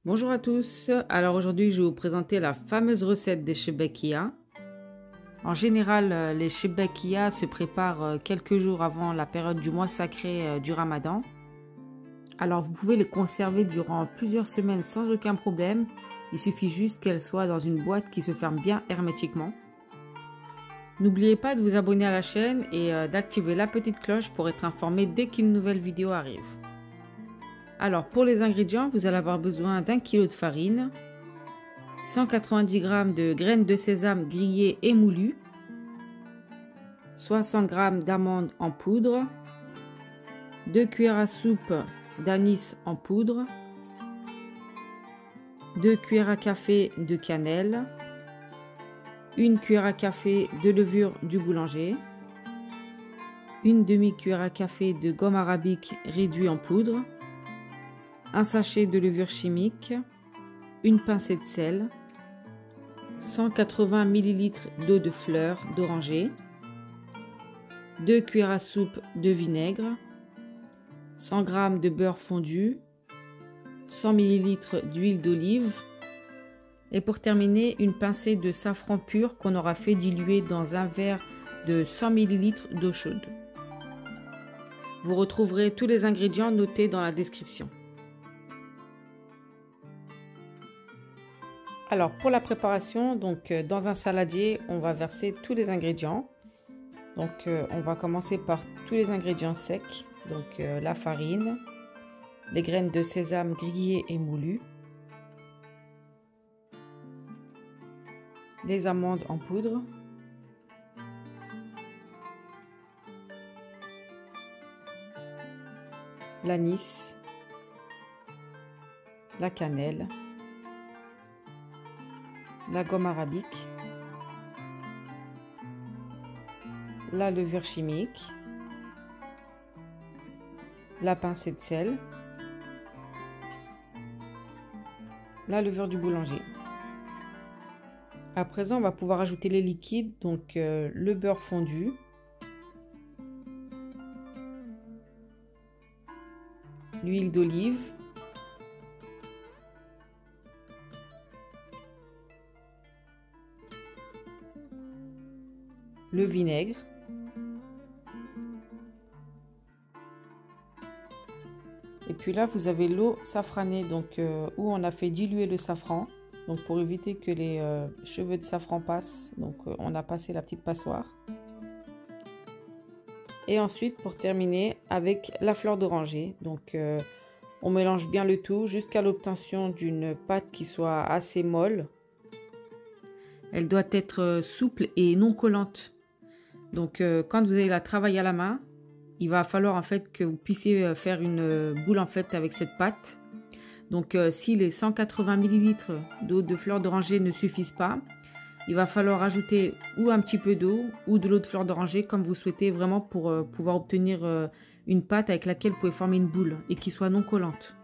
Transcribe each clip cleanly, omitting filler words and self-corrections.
Bonjour à tous, alors aujourd'hui je vais vous présenter la fameuse recette des shebekia. En général, les shebekia se préparent quelques jours avant la période du mois sacré du Ramadan. Alors vous pouvez les conserver durant plusieurs semaines sans aucun problème. Il suffit juste qu'elles soient dans une boîte qui se ferme bien hermétiquement. N'oubliez pas de vous abonner à la chaîne et d'activer la petite cloche pour être informé dès qu'une nouvelle vidéo arrive. Alors pour les ingrédients, vous allez avoir besoin d'1 kg de farine, 190 g de graines de sésame grillées et moulues, 60 g d'amandes en poudre, 2 cuillères à soupe d'anis en poudre, 2 cuillères à café de cannelle, 1 cuillère à café de levure du boulanger, 1 demi-cuillère à café de gomme arabique réduit en poudre, 1 sachet de levure chimique, une pincée de sel, 180 ml d'eau de fleur d'oranger, 2 cuillères à soupe de vinaigre, 100 g de beurre fondu, 100 ml d'huile d'olive et pour terminer une pincée de safran pur qu'on aura fait diluer dans un verre de 100 ml d'eau chaude. Vous retrouverez tous les ingrédients notés dans la description. Alors pour la préparation, donc dans un saladier, on va verser tous les ingrédients. Donc on va commencer par tous les ingrédients secs, donc la farine, les graines de sésame grillées et moulues, les amandes en poudre, l'anis, la cannelle, la gomme arabique, la levure chimique, la pincée de sel, la levure du boulanger. À présent, on va pouvoir ajouter les liquides, donc le beurre fondu, l'huile d'olive, le vinaigre, et puis là vous avez l'eau safranée, donc où on a fait diluer le safran, donc pour éviter que les cheveux de safran passent, donc on a passé la petite passoire. Et ensuite pour terminer avec la fleur d'oranger, donc on mélange bien le tout jusqu'à l'obtention d'une pâte qui soit assez molle. Elle doit être souple et non collante. Donc quand vous allez la travailler à la main, il va falloir en fait que vous puissiez faire une boule en fait avec cette pâte. Donc si les 180 ml d'eau de fleur d'oranger ne suffisent pas, il va falloir ajouter ou un petit peu d'eau ou de l'eau de fleur d'oranger comme vous souhaitez, vraiment pour pouvoir obtenir une pâte avec laquelle vous pouvez former une boule et qui soit non collante.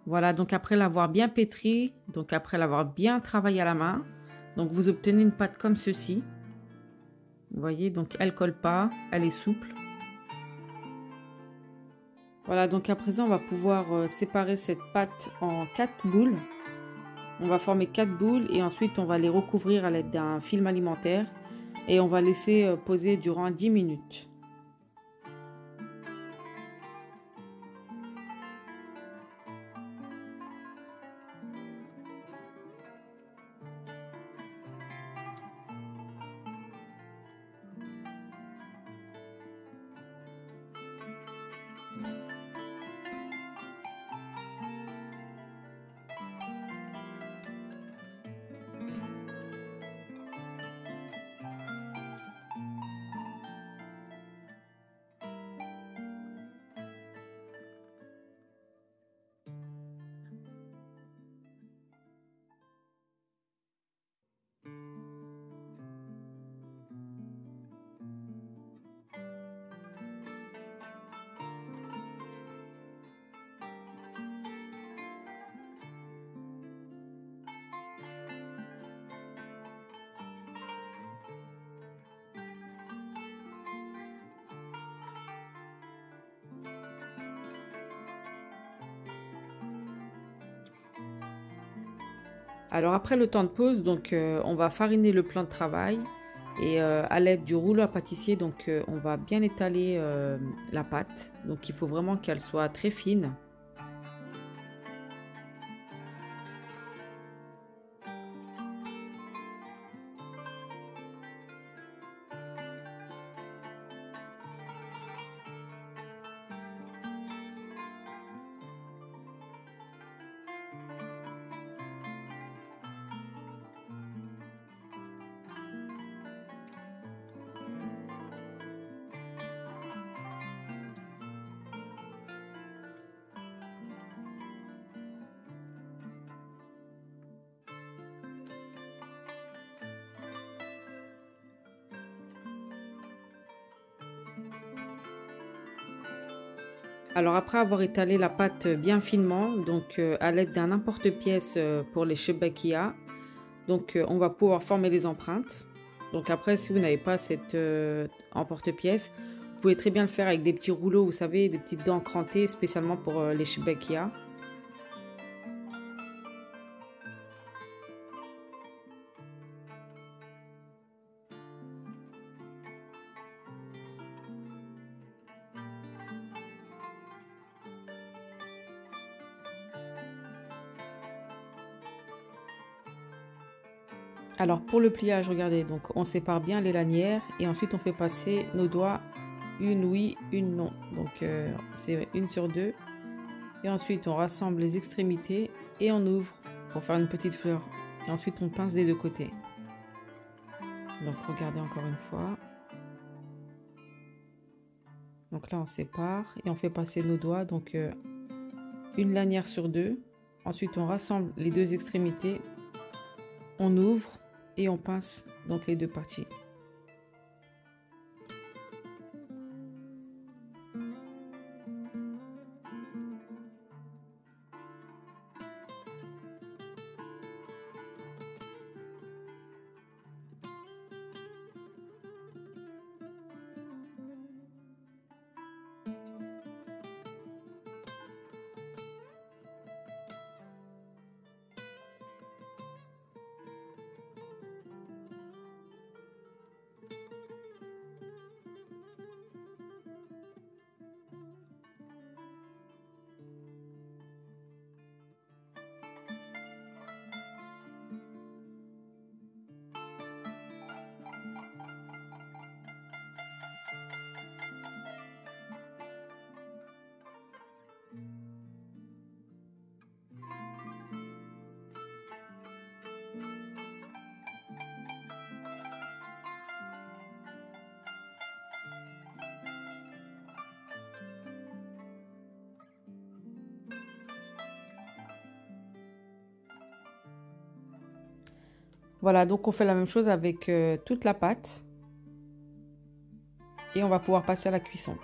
Voilà, donc après l'avoir bien pétri, donc après l'avoir bien travaillé à la main, donc vous obtenez une pâte comme ceci. Vous voyez, donc elle colle pas, elle est souple. Voilà, donc à présent on va pouvoir séparer cette pâte en 4 boules. On va former 4 boules et ensuite on va les recouvrir à l'aide d'un film alimentaire et on va laisser poser durant 10 minutes. Alors après le temps de pause, donc on va fariner le plan de travail et à l'aide du rouleau à pâtissier, donc on va bien étaler la pâte. Donc il faut vraiment qu'elle soit très fine. Alors après avoir étalé la pâte bien finement, donc à l'aide d'un emporte-pièce pour les shebakia, donc on va pouvoir former les empreintes. Donc après, si vous n'avez pas cette emporte-pièce, vous pouvez très bien le faire avec des petits rouleaux, vous savez, des petites dents crantées spécialement pour les shebakia. Alors pour le pliage, regardez, donc on sépare bien les lanières et ensuite on fait passer nos doigts, une oui, une non. Donc c'est une sur deux. Et ensuite on rassemble les extrémités et on ouvre pour faire une petite fleur. Et ensuite on pince des deux côtés. Donc regardez encore une fois. Donc là on sépare et on fait passer nos doigts, donc une lanière sur deux. Ensuite on rassemble les deux extrémités, on ouvre et on pince donc les deux parties. Voilà, donc on fait la même chose avec toute la pâte et on va pouvoir passer à la cuisson.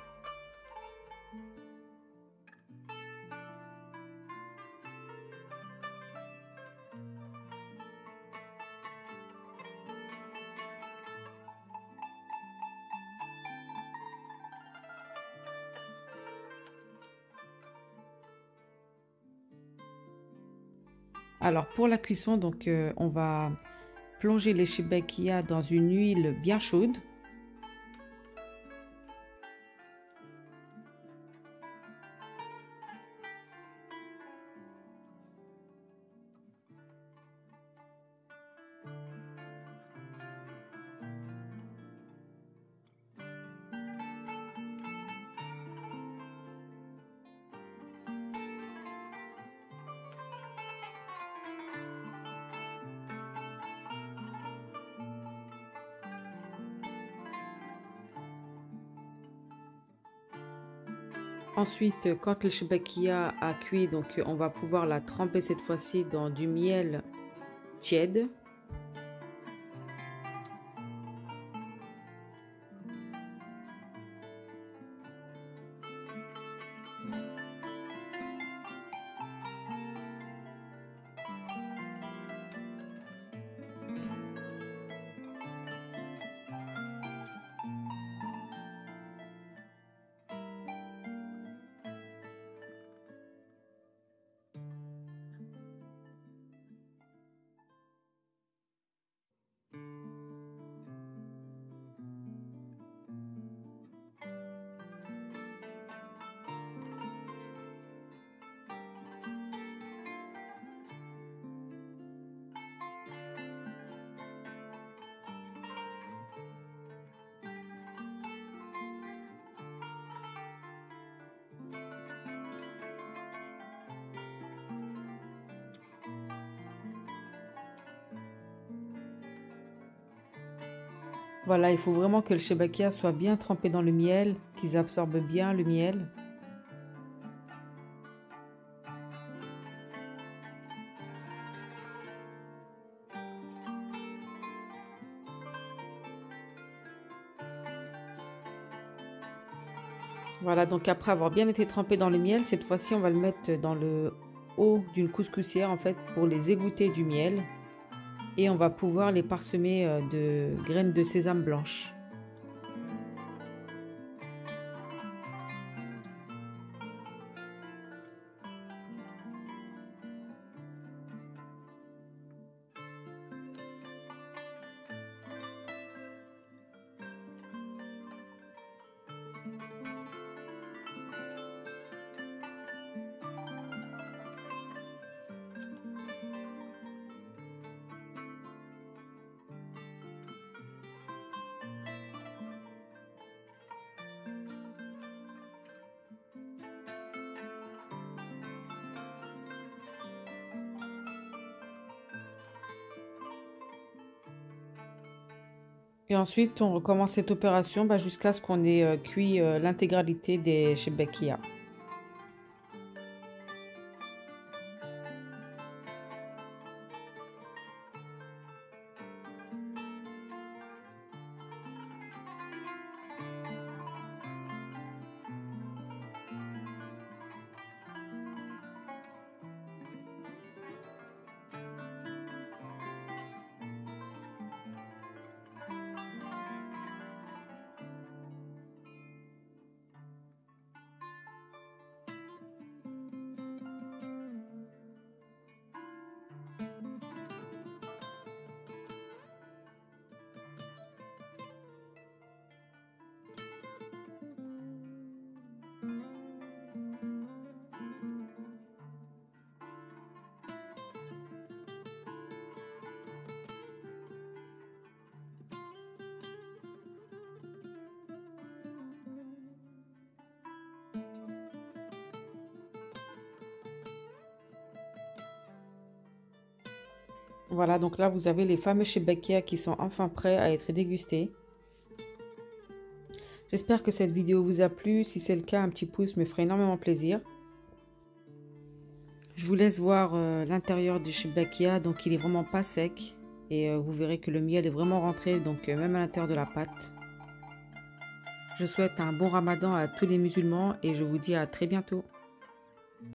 Alors pour la cuisson, donc on va plonger les shebakia dans une huile bien chaude. Ensuite, quand le shebakia a cuit, donc on va pouvoir la tremper cette fois-ci dans du miel tiède. Voilà, il faut vraiment que le shebakia soit bien trempé dans le miel, qu'ils absorbent bien le miel. Voilà, donc après avoir bien été trempé dans le miel, cette fois-ci on va le mettre dans le haut d'une couscoussière en fait pour les égoutter du miel. Et on va pouvoir les parsemer de graines de sésame blanches. Et ensuite, on recommence cette opération jusqu'à ce qu'on ait cuit l'intégralité des shebakia. Voilà, donc là vous avez les fameux shebakia qui sont enfin prêts à être dégustés. J'espère que cette vidéo vous a plu. Si c'est le cas, un petit pouce me ferait énormément plaisir. Je vous laisse voir l'intérieur du shebakia, donc il est vraiment pas sec. Et vous verrez que le miel est vraiment rentré, donc même à l'intérieur de la pâte. Je souhaite un bon ramadan à tous les musulmans et je vous dis à très bientôt.